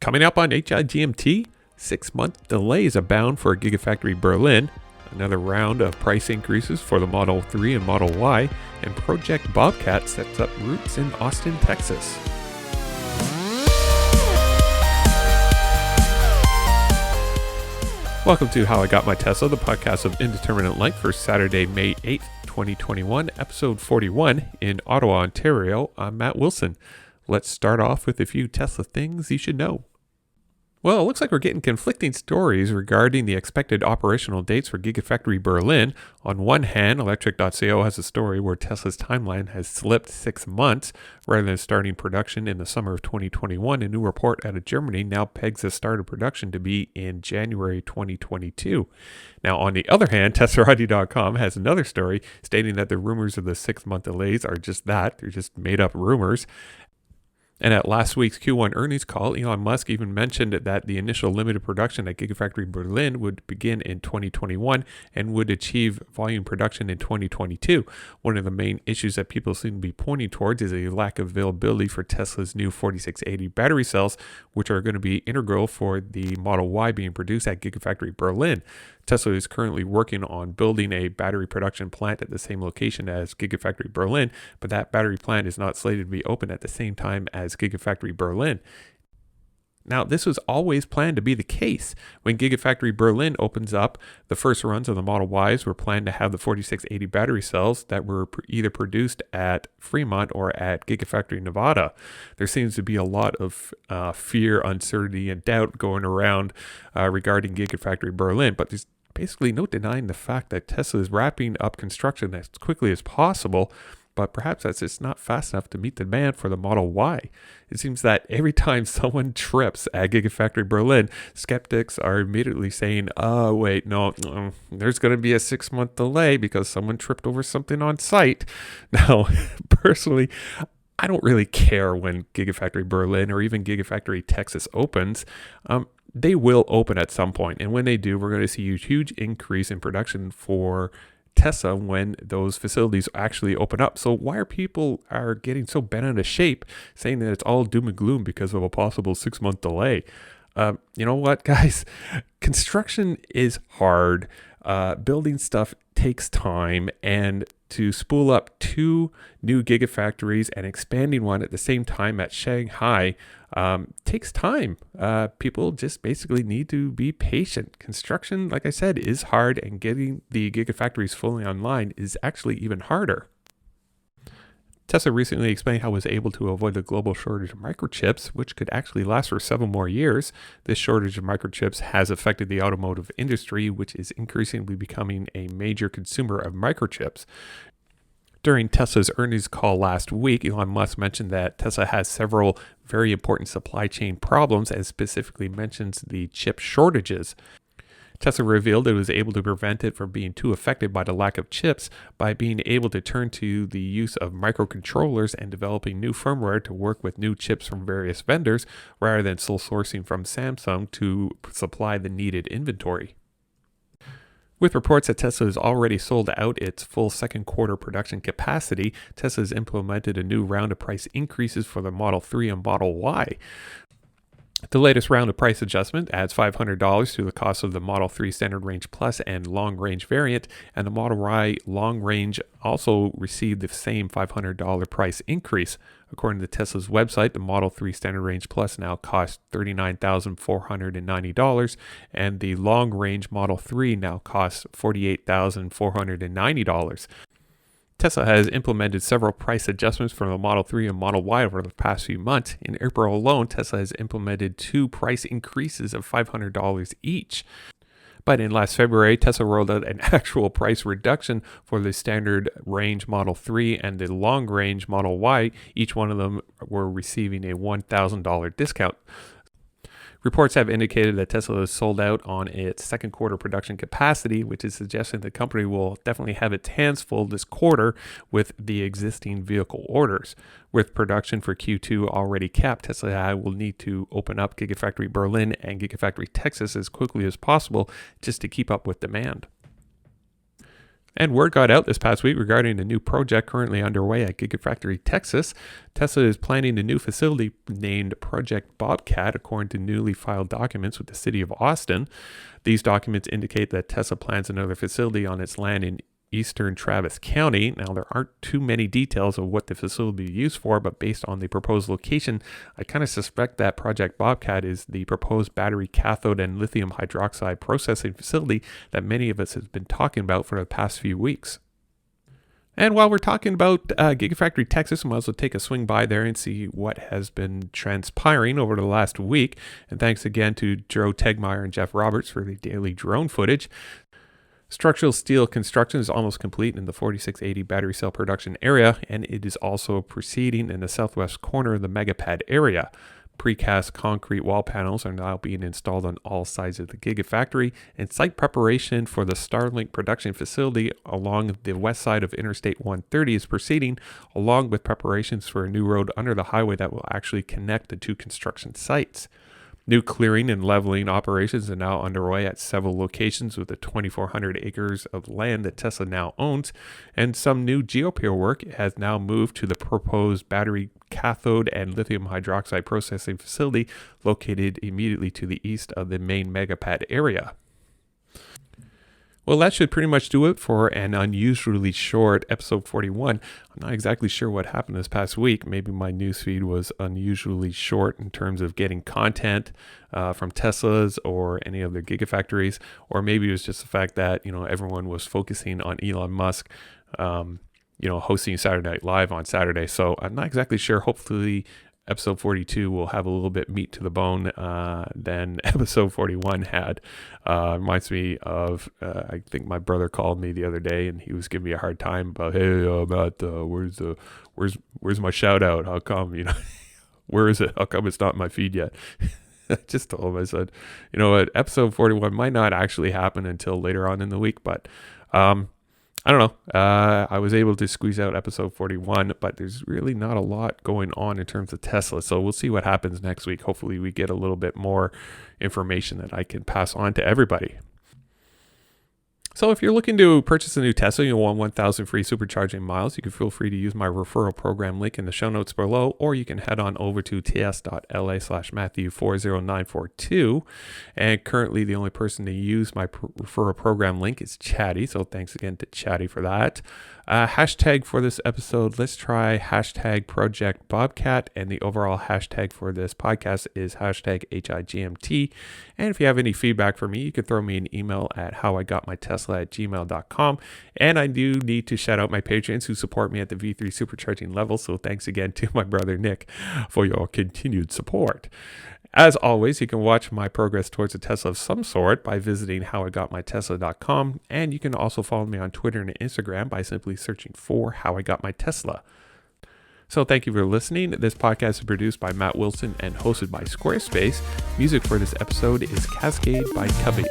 Coming up on HowIGMT, 6-month delays abound for GigaFactory Berlin, another round of price increases for the Model 3 and Model Y, and Project Bobcat sets up roots in Austin, Texas. Welcome to How I Got My Tesla, the podcast of indeterminate length for Saturday, May 8th, 2021, episode 41 in Ottawa, Ontario. I'm Matt Wilson. Let's start off with a few Tesla things you should know. Well, it looks like we're getting conflicting stories regarding the expected operational dates for GigaFactory Berlin. On one hand, Electric.co has a story where Tesla's timeline has slipped 6 months rather than starting production in the summer of 2021. A new report out of Germany now pegs the start of production to be in January 2022. Now, on the other hand, TeslaRadio.com has another story stating that the rumors of the 6-month delays are just that. They're just made-up rumors. And at last week's Q1 earnings call, Elon Musk even mentioned that the initial limited production at GigaFactory Berlin would begin in 2021 and would achieve volume production in 2022. One of the main issues that people seem to be pointing towards is a lack of availability for Tesla's new 4680 battery cells, which are going to be integral for the Model Y being produced at GigaFactory Berlin. Tesla is currently working on building a battery production plant at the same location as GigaFactory Berlin, but that battery plant is not slated to be open at the same time as GigaFactory Berlin. Now, this was always planned to be the case. When GigaFactory Berlin opens up, the first runs of the Model Ys were planned to have the 4680 battery cells that were either produced at Fremont or at GigaFactory Nevada. There seems to be a lot of fear, uncertainty, and doubt going around regarding GigaFactory Berlin, but there's basically no denying the fact that Tesla is wrapping up construction as quickly as possible, but perhaps that's just not fast enough to meet the demand for the Model Y. It seems that every time someone trips at GigaFactory Berlin, skeptics are immediately saying, wait, no, there's going to be a 6-month delay because someone tripped over something on site. Now, personally, I don't really care when GigaFactory Berlin or even GigaFactory Texas opens. They will open at some point, and when they do, we're going to see a huge increase in production for Tesla when those facilities actually open up. So why are people getting so bent out of shape saying that it's all doom and gloom because of a possible 6-month delay? You know what, guys? Construction is hard. Building stuff takes time, and to spool up 2 new gigafactories and expanding one at the same time at Shanghai takes time. People just basically need to be patient. Construction, like I said, is hard, and getting the gigafactories fully online is actually even harder. Tesla recently explained how it was able to avoid the global shortage of microchips, which could actually last for several more years. This shortage of microchips has affected the automotive industry, which is increasingly becoming a major consumer of microchips. During Tesla's earnings call last week, Elon Musk mentioned that Tesla has several very important supply chain problems and specifically mentions the chip shortages. Tesla revealed it was able to prevent it from being too affected by the lack of chips by being able to turn to the use of microcontrollers and developing new firmware to work with new chips from various vendors rather than sole sourcing from Samsung to supply the needed inventory. With reports that Tesla has already sold out its full second quarter production capacity, Tesla has implemented a new round of price increases for the Model 3 and Model Y. The latest round of price adjustment adds $500 to the cost of the Model 3 Standard Range Plus and Long Range variant, and the Model Y Long Range also received the same $500 price increase. According to Tesla's website, the Model 3 Standard Range Plus now costs $39,490, and the Long Range Model 3 now costs $48,490. Tesla has implemented several price adjustments for the Model 3 and Model Y over the past few months. In April alone, Tesla has implemented 2 price increases of $500 each. But in last February, Tesla rolled out an actual price reduction for the standard range Model 3 and the long range Model Y. Each one of them were receiving a $1,000 discount. Reports have indicated that Tesla is sold out on its second quarter production capacity, which is suggesting the company will definitely have its hands full this quarter with the existing vehicle orders. With production for Q2 already capped, Tesla will need to open up GigaFactory Berlin and GigaFactory Texas as quickly as possible just to keep up with demand. And word got out this past week regarding a new project currently underway at GigaFactory Texas. Tesla is planning a new facility named Project Bobcat, according to newly filed documents with the city of Austin. These documents indicate that Tesla plans another facility on its land in eastern Travis County. Now, there aren't too many details of what the facility will be used for, but based on the proposed location, I kind of suspect that Project Bobcat is the proposed battery cathode and lithium hydroxide processing facility that many of us have been talking about for the past few weeks. And while we're talking about GigaFactory Texas, we might as well take a swing by there and see what has been transpiring over the last week. And thanks again to Joe Tegtmeyer and Jeff Roberts for the daily drone footage. Structural steel construction is almost complete in the 4680 battery cell production area, and it is also proceeding in the southwest corner of the megapad area. Precast concrete wall panels are now being installed on all sides of the Gigafactory, and site preparation for the Starlink production facility along the west side of Interstate 130 is proceeding, along with preparations for a new road under the highway that will actually connect the two construction sites. New clearing and leveling operations are now underway at several locations with the 2,400 acres of land that Tesla now owns, and some new geopier work has now moved to the proposed battery cathode and lithium hydroxide processing facility located immediately to the east of the main megapad area. Well, that should pretty much do it for an unusually short episode 41. I'm not exactly sure what happened this past week. Maybe my newsfeed was unusually short in terms of getting content from Teslas or any of their gigafactories, or maybe it was just the fact that, everyone was focusing on Elon Musk, hosting Saturday Night Live on Saturday. So I'm not exactly sure. Hopefully episode 42 will have a little bit meat to the bone than episode 41 had. Reminds me of, I think my brother called me the other day and he was giving me a hard time about, hey, Matt, where's my shout out? How come, where is it? How come it's not in my feed yet? I just told him, I said, what, episode 41 might not actually happen until later on in the week, but I don't know. I was able to squeeze out episode 41, but there's really not a lot going on in terms of Tesla. So we'll see what happens next week. Hopefully we get a little bit more information that I can pass on to everybody. So if you're looking to purchase a new Tesla, you want 1,000 free supercharging miles, you can feel free to use my referral program link in the show notes below, or you can head on over to ts.la/Matthew40942. And currently the only person to use my referral program link is Chatty, so thanks again to Chatty for that. Hashtag for this episode, let's try hashtag Project Bobcat, and the overall hashtag for this podcast is hashtag HIGMT. And if you have any feedback for me, you can throw me an email at HowIGotMyTesla@gmail.com. And I do need to shout out my patrons who support me at the V3 supercharging level, so thanks again to my brother Nick for your continued support. As always, you can watch my progress towards a Tesla of some sort by visiting HowIGotMyTesla.com, and you can also follow me on Twitter and Instagram by simply searching for HowIGotMyTesla. So thank you for listening. This podcast is produced by Matt Wilson and hosted by Squarespace. Music for this episode is Cascade by Cubby.